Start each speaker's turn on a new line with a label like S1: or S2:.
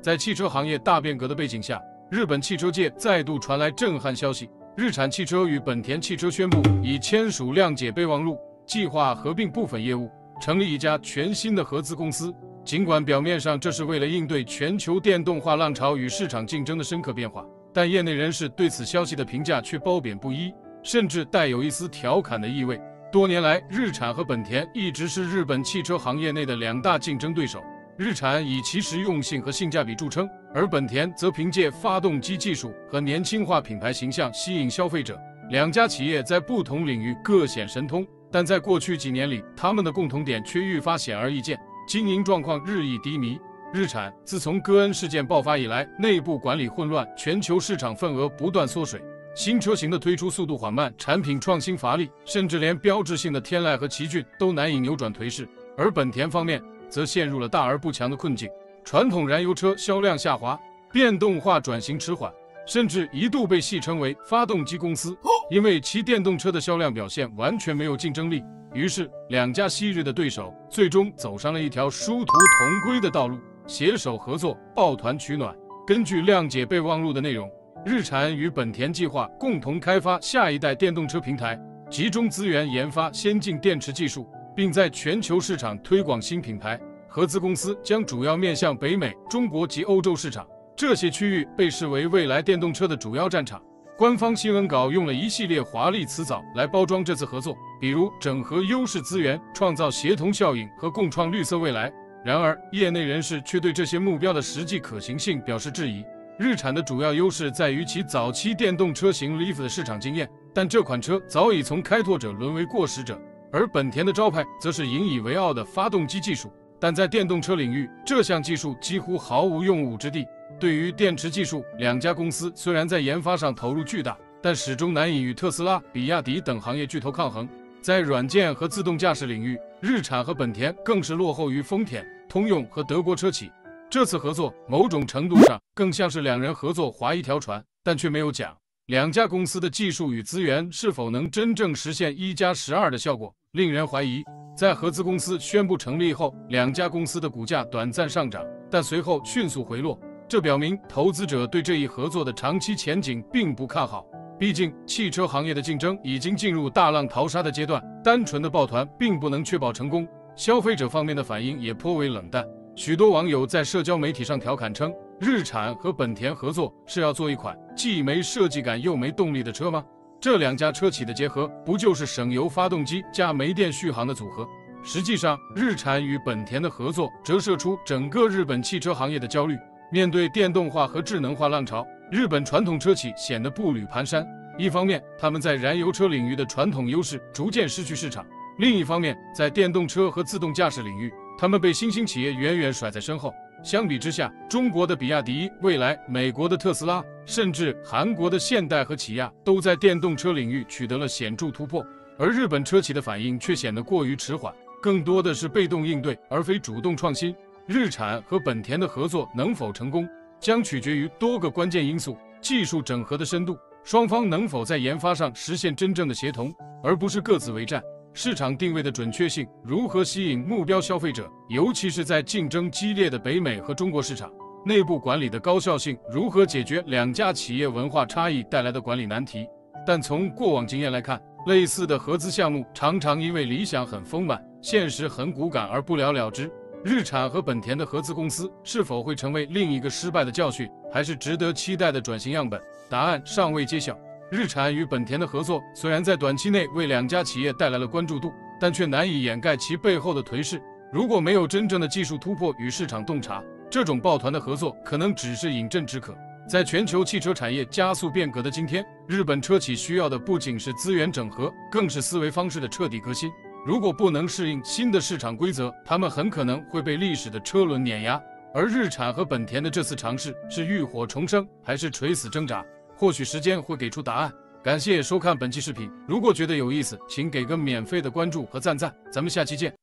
S1: 在汽车行业大变革的背景下，日本汽车界再度传来震撼消息：日产汽车与本田汽车宣布已签署谅解备忘录，计划合并部分业务，成立一家全新的合资公司。尽管表面上这是为了应对全球电动化浪潮与市场竞争的深刻变化，但业内人士对此消息的评价却褒贬不一，甚至带有一丝调侃的意味。多年来，日产和本田一直是日本汽车行业内的两大竞争对手。日产以其实用性和性价比著称，而本田则凭借发动机技术和年轻化品牌形象吸引消费者。两家企业在不同领域各显神通，但在过去几年里，他们的共同点却愈发显而易见，经营状况日益低迷。日产自从戈恩事件爆发以来，内部管理混乱，全球市场份额不断缩水，新车型的推出速度缓慢，产品创新乏力，甚至连标志性的天籁和奇骏都难以扭转颓势。而本田方面则陷入了大而不强的困境，传统燃油车销量下滑，电动化转型迟缓，甚至一度被戏称为发动机公司，因为其电动车的销量表现完全没有竞争力。于是两家昔日的对手最终走上了一条殊途同归的道路，携手合作，抱团取暖。根据谅解备忘录的内容，日产与本田计划共同开发下一代电动车平台，集中资源研发先进电池技术，并在全球市场推广新品牌。合资公司将主要面向北美、中国及欧洲市场，这些区域被视为未来电动车的主要战场。官方新闻稿用了一系列华丽词藻来包装这次合作，比如整合优势资源、创造协同效应和共创绿色未来。然而，业内人士却对这些目标的实际可行性表示质疑。日产的主要优势在于其早期电动车型 Leaf 的市场经验，但这款车早已从开拓者沦为过时者。而本田的招牌则是引以为傲的发动机技术，但在电动车领域，这项技术几乎毫无用武之地。对于电池技术，两家公司虽然在研发上投入巨大，但始终难以与特斯拉、比亚迪等行业巨头抗衡。在软件和自动驾驶领域，日产和本田更是落后于丰田、通用和德国车企。这次合作某种程度上更像是两人合作划一条船，但却没有讲两家公司的技术与资源是否能真正实现1+12的效果，令人怀疑。在合资公司宣布成立后，两家公司的股价短暂上涨，但随后迅速回落，这表明投资者对这一合作的长期前景并不看好。毕竟，汽车行业的竞争已经进入大浪淘沙的阶段，单纯的抱团并不能确保成功。消费者方面的反应也颇为冷淡，许多网友在社交媒体上调侃称，日产和本田合作是要做一款既没设计感又没动力的车吗？这两家车企的结合，不就是省油发动机加没电续航的组合？实际上，日产与本田的合作折射出整个日本汽车行业的焦虑。面对电动化和智能化浪潮，日本传统车企显得步履蹒跚。一方面，他们在燃油车领域的传统优势逐渐失去市场；另一方面，在电动车和自动驾驶领域，他们被新兴企业远远甩在身后。相比之下，中国的比亚迪、蔚来、美国的特斯拉，甚至韩国的现代和起亚，都在电动车领域取得了显著突破。而日本车企的反应却显得过于迟缓，更多的是被动应对，而非主动创新。日产和本田的合作能否成功，将取决于多个关键因素：技术整合的深度，双方能否在研发上实现真正的协同，而不是各自为战；市场定位的准确性，如何吸引目标消费者，尤其是在竞争激烈的北美和中国市场；内部管理的高效性，如何解决两家企业文化差异带来的管理难题。但从过往经验来看，类似的合资项目常常因为理想很丰满，现实很骨感而不了了之。日产和本田的合资公司是否会成为另一个失败的教训，还是值得期待的转型样本？答案尚未揭晓。日产与本田的合作虽然在短期内为两家企业带来了关注度，但却难以掩盖其背后的颓势。如果没有真正的技术突破与市场洞察，这种抱团的合作可能只是饮鸩止渴。在全球汽车产业加速变革的今天，日本车企需要的不仅是资源整合，更是思维方式的彻底革新。如果不能适应新的市场规则，他们很可能会被历史的车轮碾压。而日产和本田的这次尝试是浴火重生，还是垂死挣扎？或许时间会给出答案。感谢收看本期视频，如果觉得有意思，请给个免费的关注和赞，咱们下期见。